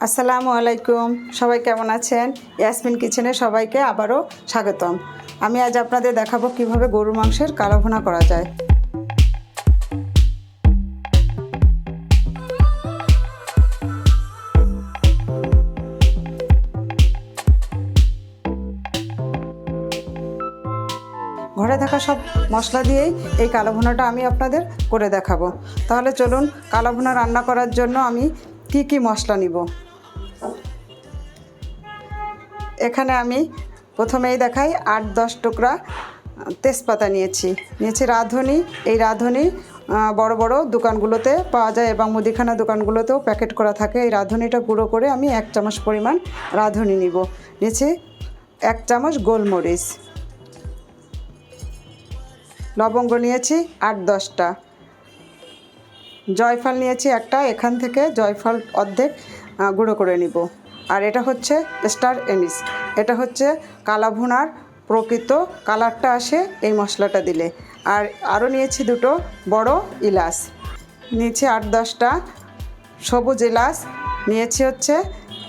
আসসালামু আলাইকুম, সবাই কেমন আছেন? ইয়াসমিন কিচেনে সবাইকে আবারও স্বাগতম। আমি আজ আপনাদের দেখাবো কিভাবে গরুর মাংসের কালো ভুনা করা যায়। ঘরে থাকা সব মশলা দিয়েই এই কালো ভুনাটা আমি আপনাদের করে দেখাবো। তাহলে চলুন কালো ভুনা রান্না করার জন্য আমি কি মশলা নিব। এখানে আমি প্রথমেই দেখাই 8-10 টুকরা তেজপাতা নিয়েছি রাঁধুনি। এই রাঁধুনি বড় বড় দোকানগুলোতে পাওয়া যায় এবং মুদিখানা দোকানগুলোতেও প্যাকেট করা থাকে। এই রাঁধুনিটা গুঁড়ো করে আমি 1 চামচ পরিমাণ রাঁধুনি নিয়েছি 1 চামচ গোলমরিচ, লবঙ্গ নিয়েছি 8-10টা, জয়ফল নিয়েছি একটা, এখান থেকে জয়ফল অর্ধেক গুঁড়ো করে নিব। আর এটা হচ্ছে স্টার এনিস, এটা হচ্ছে কালা ভুনার প্রকৃত কালারটা আসে এই মশলাটা দিলে। আর আরও নিয়েছি 2টো বড় এলাচ, নিয়েছি 8-10টা সবুজ এলাচ, নিয়েছি হচ্ছে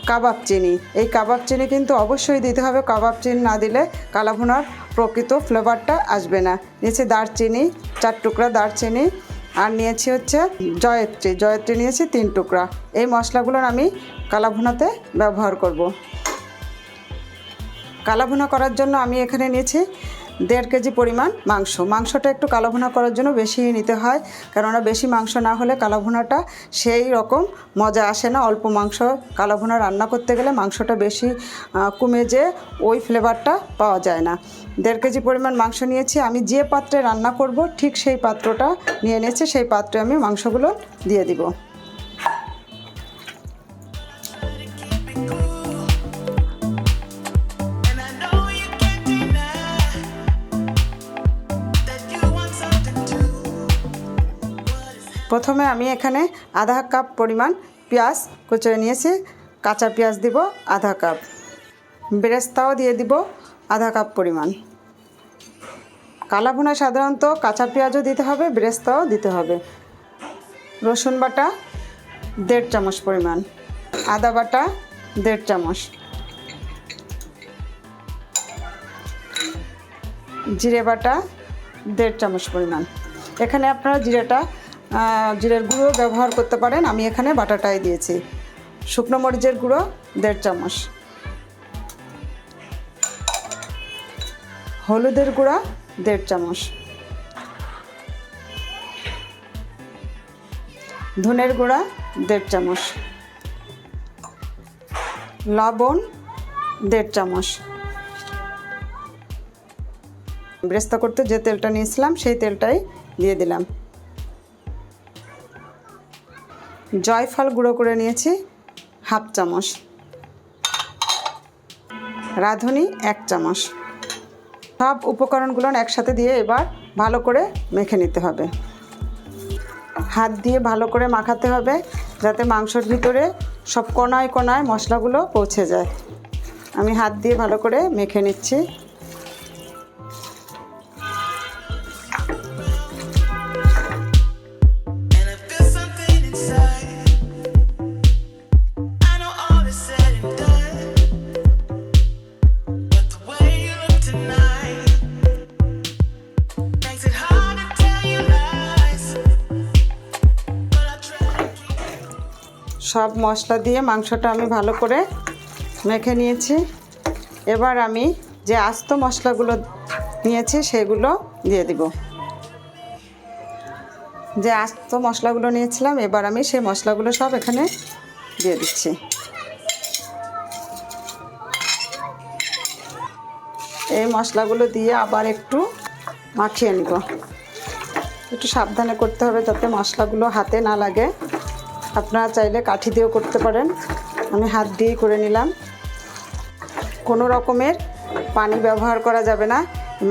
কাবাব চিনি। এই কাবাব চিনি কিন্তু অবশ্যই দিতে হবে, কাবাব চিনি না দিলে কালা ভুনার প্রকৃত ফ্লেভারটা আসবে না। নিয়েছি দারচিনি 4 টুকরা দারচিনি, আর নিয়েছি হচ্ছে জয়ত্রী নিয়েছি 3 টুকরা। এই মশলাগুলোর আমি কালা ভুনাতে ব্যবহার করব। কালা ভুনা করার জন্য আমি এখানে নিয়েছি 1.5 কেজি পরিমাণ মাংসটা একটু কালো ভুনা করার জন্য বেশি নিতে হয়, কেননা বেশি মাংস না হলে কালো ভুনাটা সেই রকম মজা আসে না। অল্প মাংস কালো ভুনা রান্না করতে গেলে মাংসটা বেশি কমে যে ওই ফ্লেভারটা পাওয়া যায় না। 1.5 কেজি পরিমাণ মাংস নিয়েছি। আমি যে পাত্রে রান্না করব ঠিক সেই পাত্রটা নিয়ে নিয়েছি, সেই পাত্রে আমি মাংসগুলো দিয়ে দিব। প্রথমে আমি এখানে আধা কাপ পরিমাণ পেঁয়াজ কুচিয়ে নিয়েছি, কাঁচা পেঁয়াজ দিব আধা কাপ, বেরেস্তাও দিয়ে দিব আধা কাপ পরিমাণ। কালা ভুনা সাধারণত কাঁচা পেঁয়াজও দিতে হবে, বেরেস্তাও দিতে হবে। রসুন বাটা 1.5 চামচ পরিমাণ, আদা বাটা 1.5 চামচ, জিরে বাটা 1.5 চামচ পরিমাণ। এখানে আপনারা জিরের গুঁড়ো ব্যবহার করতে পারেন, আমি এখানে বাটাটাই দিয়েছি। শুকনো মরিচের গুঁড়ো 1.5 চামচ, হলুদের গুঁড়া 1.5 চামচ, ধনের গুঁড়া 1.5 চামচ, লবণ 1.5 চামচ। বেরেস্তা করতে যে তেলটা নিয়েছিলাম সেই তেলটাই দিয়ে দিলাম। জয়ফল গুঁড়ো করে নিয়েছি 1/2 চামচ, রাঁধুনি 1 চামচ। সব উপকরণগুলো একসাথে দিয়ে এবার ভালো করে মেখে নিতে হবে। হাত দিয়ে ভালো করে মাখাতে হবে যাতে মাংসের ভিতরে সব কোনায় কোনায় মশলাগুলো পৌঁছে যায়। আমি হাত দিয়ে ভালো করে মেখে নিচ্ছি। সব মশলা দিয়ে মাংসটা আমি ভালো করে মেখে নিয়েছি। এবার আমি যে আস্ত মশলাগুলো নিয়েছি সেগুলো দিয়ে দিব। যে আস্ত মশলাগুলো নিয়েছিলাম এবার আমি সেই মশলাগুলো সব এখানে দিয়ে দিচ্ছি। এই মশলাগুলো দিয়ে আবার একটু মাখিয়ে নিব। একটু সাবধানে করতে হবে যাতে মশলাগুলো হাতে না লাগে। আপনারা চাইলে কাঠি দিয়েও করতে পারেন, আমি হাত দিয়েই করে নিলাম। কোনো রকমের পানি ব্যবহার করা যাবে না।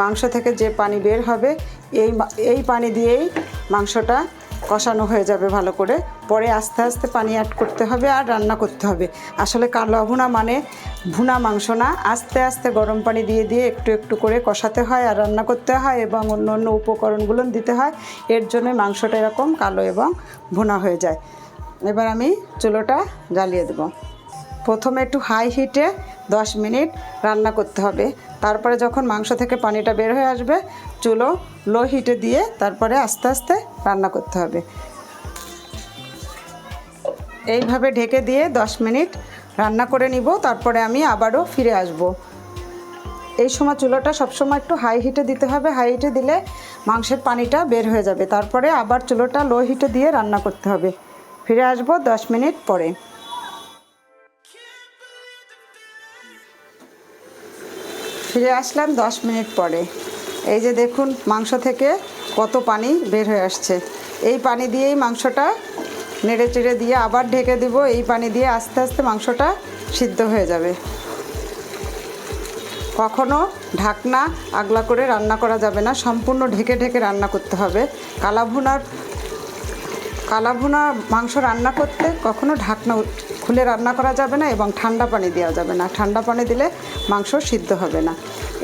মাংস থেকে যে পানি বের হবে এই পানি দিয়েই মাংসটা কষানো হয়ে যাবে ভালো করে। পরে আস্তে আস্তে পানি অ্যাড করতে হবে আর রান্না করতে হবে। আসলে কালো ভুনা মানে ভুনা মাংস না, আস্তে আস্তে গরম পানি দিয়ে দিয়ে একটু একটু করে কষাতে হয় আর রান্না করতে হয় এবং অন্য অন্য উপকরণগুলো দিতে হয়। এর জন্য মাংসটা এরকম কালো এবং ভুনা হয়ে যায়। এবার আমি চুলোটা জ্বালিয়ে দেব। প্রথমে একটু হাই হিটে 10 মিনিট রান্না করতে হবে। তারপরে যখন মাংস থেকে পানিটা বের হয়ে আসবে চুলো লো হিটে দিয়ে তারপরে আস্তে আস্তে রান্না করতে হবে। এইভাবে ঢেকে দিয়ে 10 মিনিট রান্না করে নিব। তারপরে আমি আবারও ফিরে আসব। এই সময় চুলাটা সবসময় একটু হাই হিটে দিতে হবে। হাই হিটে দিলে মাংসের পানিটা বের হয়ে যাবে। তারপরে আবার চুলাটা লো হিটে দিয়ে রান্না করতে হবে। ফিরে আসব 10 মিনিট পরে। ফিরে আসলাম 10 মিনিট পরে। এই যে দেখুন মাংস থেকে কত পানি বের হয়ে আসছে। এই পানি দিয়েই মাংসটা নেড়ে চেড়ে দিয়ে আবার ঢেকে দিব। এই পানি দিয়ে আস্তে আস্তে মাংসটা সিদ্ধ হয়ে যাবে। কখনো ঢাকনা আগলা করে রান্না করা যাবে না, সম্পূর্ণ ঢেকে ঢেকে রান্না করতে হবে। কালাভুনা মাংস রান্না করতে কখনো ঢাকনা খুলে রান্না করা যাবে না এবং ঠান্ডা পানি দেওয়া যাবে না। ঠান্ডা পানি দিলে মাংস সিদ্ধ হবে না।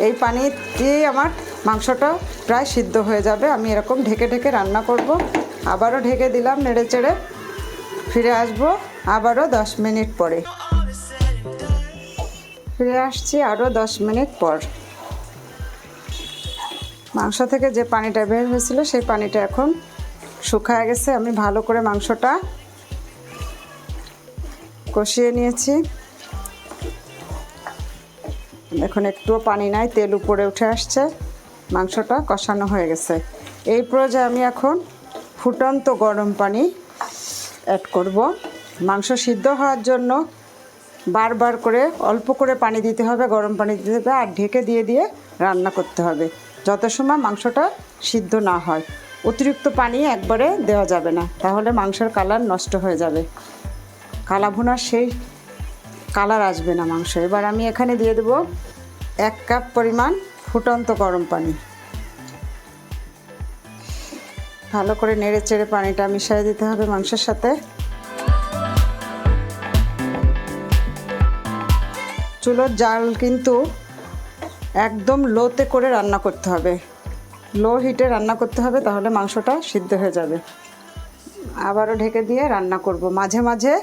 এই পানি দিয়েই আমার মাংসটা প্রায় সিদ্ধ হয়ে যাবে। আমি এরকম ঢেকে ঢেকে রান্না করব। আবারও ঢেকে দিলাম নেড়ে চেড়ে। ফিরে আসব আবারও 10 মিনিট পরে। ফিরে আসছি আরও 10 মিনিট পর। মাংস থেকে যে পানিটা বের হয়েছিল সেই পানিটা এখন শুকায় গেছে। আমি ভালো করে মাংসটা কষিয়ে নিয়েছি। এখন একটুও পানি নাই, তেল উপরে উঠে আসছে, মাংসটা কষানো হয়ে গেছে। এই পর্যায়ে আমি এখন ফুটন্ত গরম পানি অ্যাড করব। মাংস সিদ্ধ হওয়ার জন্য বারবার করে অল্প করে পানি দিতে হবে, গরম পানি দিতে হবে আর ঢেকে দিয়ে দিয়ে রান্না করতে হবে যত সময় মাংসটা সিদ্ধ না হয়। অতিরিক্ত পানি একবারে দেওয়া যাবে না, তাহলে মাংসের কালার নষ্ট হয়ে যাবে। কালাভুনার সেই কালার আসবে না মাংস। এবার আমি এখানে দিয়ে দেব 1 কাপ পরিমাণ ফুটন্ত গরম পানি। ভালো করে নেড়ে চেড়ে পানিটা মিশিয়ে দিতে হবে মাংসের সাথে। চুলোর জাল কিন্তু একদম লোতে করে রান্না করতে হবে, লো হিটে রান্না করতে হবে, তাহলে মাংসটা সিদ্ধ হয়ে যাবে। আবারও ঢেকে দিয়ে রান্না করব। মাঝে মাঝে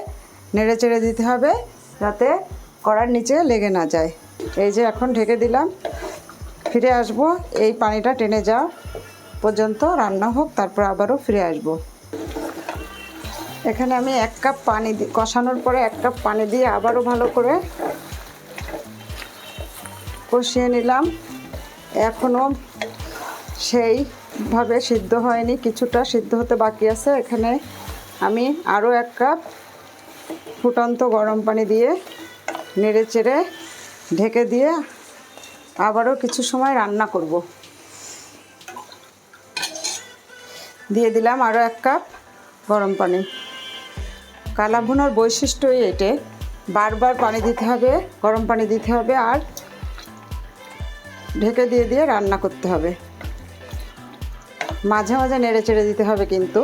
নেড়ে চেড়ে দিতে হবে যাতে কড়ার নিচে লেগে না যায়। এই যে এখন ঢেকে দিলাম। ফিরে আসব এই পানিটা টেনে যাওয়া পর্যন্ত রান্না হোক, তারপর আবারও ফিরে আসব। এখানে আমি 1 কাপ পানি কষানোর পরে 1 কাপ পানি দিয়ে আবারও ভালো করে কষিয়ে নিলাম। এখনও সেইভাবে সিদ্ধ হয়নি, কিছুটা সিদ্ধ হতে বাকি আছে। এখানে আমি আরও 1 কাপ ফুটন্ত গরম পানি দিয়ে নেড়ে চেড়ে ঢেকে দিয়ে আবারও কিছু সময় রান্না করব। দিয়ে দিলাম আরও 1 কাপ গরম পানি। কালাভুনার বৈশিষ্ট্যই এটে, বারবার পানি দিতে হবে, গরম পানি দিতে হবে আর ঢেকে দিয়ে দিয়ে রান্না করতে হবে। মাঝে মাঝে নেড়ে চেড়ে দিতে হবে কিন্তু।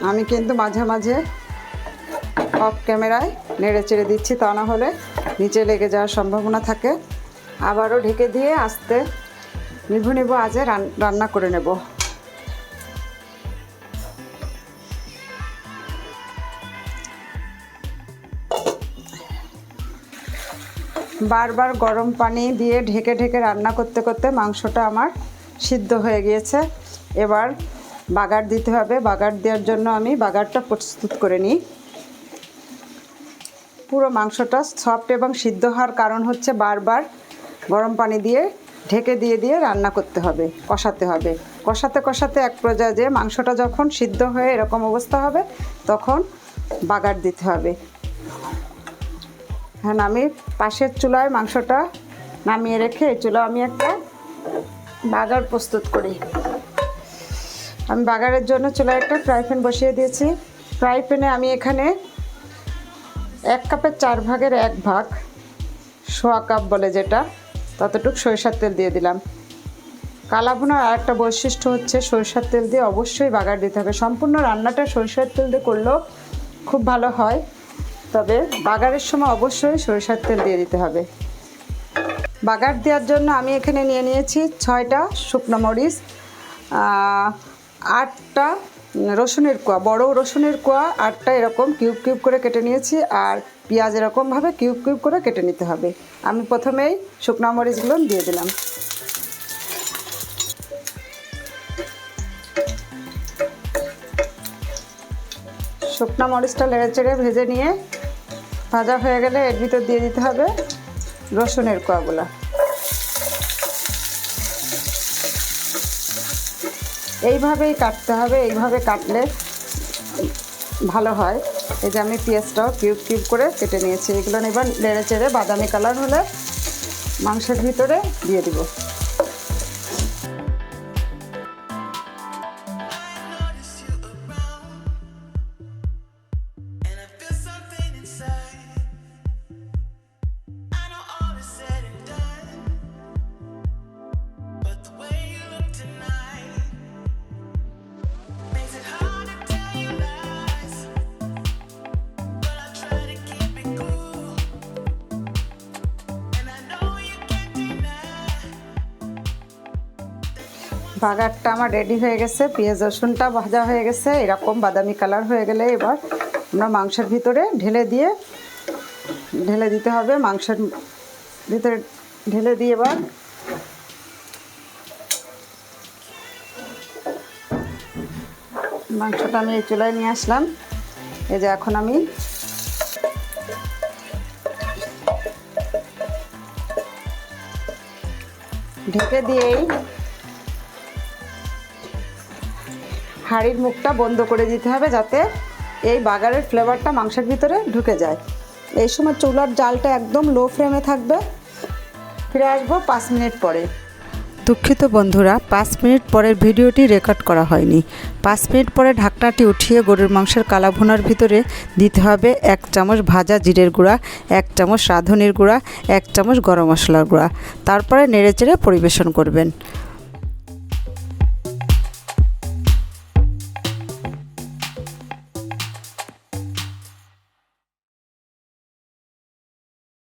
আমি কিন্তু মাঝে মাঝে অফ ক্যামেরায় নেড়ে চেড়ে দিচ্ছি, তা না হলে নিচে লেগে যাওয়ার সম্ভাবনা থাকে। আবারও ঢেকে দিয়ে আস্তে নিভু নিভু আজে রান্না করে নেব। বারবার গরম পানি দিয়ে ঢেকে ঢেকে রান্না করতে করতে মাংসটা আমার সিদ্ধ হয়ে গিয়েছে। এবার বাগার দিতে হবে। বাগার দেওয়ার জন্য আমি বাগারটা প্রস্তুত করে নিই। পুরো মাংসটা সফট এবং সিদ্ধ হওয়ার কারণ হচ্ছে বারবার গরম পানি দিয়ে ঢেকে দিয়ে দিয়ে রান্না করতে হবে, কষাতে হবে। কষাতে কষাতে এক পর্যায়ে যে মাংসটা যখন সিদ্ধ হয়ে এরকম অবস্থা হবে তখন বাগার দিতে হবে। হ্যাঁ, আমি পাশের চুলায় মাংসটা নামিয়ে রেখে এই চুলা আমি একটা বাগার প্রস্তুত করি। আমি বাগারের জন্য চুলায় একটা ফ্রাই প্যান বসিয়ে দিয়েছি। ফ্রাই প্যানে আমি এখানে 1 কাপের 4 ভাগের 1 ভাগ, সোয়া কাপ বলে যেটা, ততটুকু সরিষার তেল দিয়ে দিলাম। কালাভুনার আর একটা বৈশিষ্ট্য হচ্ছে সরিষার তেল দিয়ে অবশ্যই বাগার দিতে হবে। সম্পূর্ণ রান্নাটা সরিষার তেল দিয়ে করলেও খুব ভালো হয়, তবে বাগারের সময় অবশ্যই সরিষার তেল দিয়ে দিতে হবে। বাগার দেওয়ার জন্য আমি এখানে নিয়ে নিয়েছি 6টা শুকনো মরিচ, 8টা রসুনের কোয়া, বড় রসুনের কোয়া 8টা এরকম কিউব কিউব করে কেটে নিয়েছি। আর পেঁয়াজ এরকমভাবে কিউব কিউব করে কেটে নিতে হবে। আমি প্রথমেই শুকনো মরিচগুলো দিয়ে দিলাম। শুকনো মরিচটা নেড়ে চেড়ে ভেজে নিয়ে ভাজা হয়ে গেলে এর ভিতর দিয়ে দিতে হবে রসুনের কোয়াগুলো। এইভাবেই কাটতে হবে, এইভাবে কাটলে ভালো হয়। এই যে আমি পেঁয়াজটাও কিউব কিউব করে কেটে নিয়েছি। এগুলো এবার নেড়ে চেড়ে বাদামি কালার হলে মাংসের ভিতরে দিয়ে দিব। বাগারটা আমার রেডি হয়ে গেছে, পেঁয়াজ রসুনটা ভাজা হয়ে গেছে। এরকম বাদামি কালার হয়ে গেলে এবার আমরা মাংসের ভিতরে ঢেলে দিতে হবে। মাংসের ভিতরে ঢেলে দিয়ে এবার মাংসটা আমি এই চুলায় নিয়ে আসলাম। এই যে এখন আমি ঢেকে দিয়েই হাঁড়ির মুখটা বন্ধ করে দিতে হবে, যাতে এই বাগারের ফ্লেভারটা মাংসের ভিতরে ঢুকে যায়। এই সময় চুলার জালটা একদম লো ফ্লেমে থাকবে। ফিরে আসবো 5 মিনিট পরে। দুঃখিত বন্ধুরা, 5 মিনিট পরের ভিডিওটি রেকর্ড করা হয়নি। 5 মিনিট পরে ঢাকনাটি উঠিয়ে গরুর মাংসের কালা ভুনার ভিতরে দিতে হবে 1 চামচ ভাজা জিরের গুঁড়া, 1 চামচ রাঁধুনির গুঁড়া, 1 চামচ গরম মশলার গুঁড়া। তারপরে নেড়েচেড়ে পরিবেশন করবেন।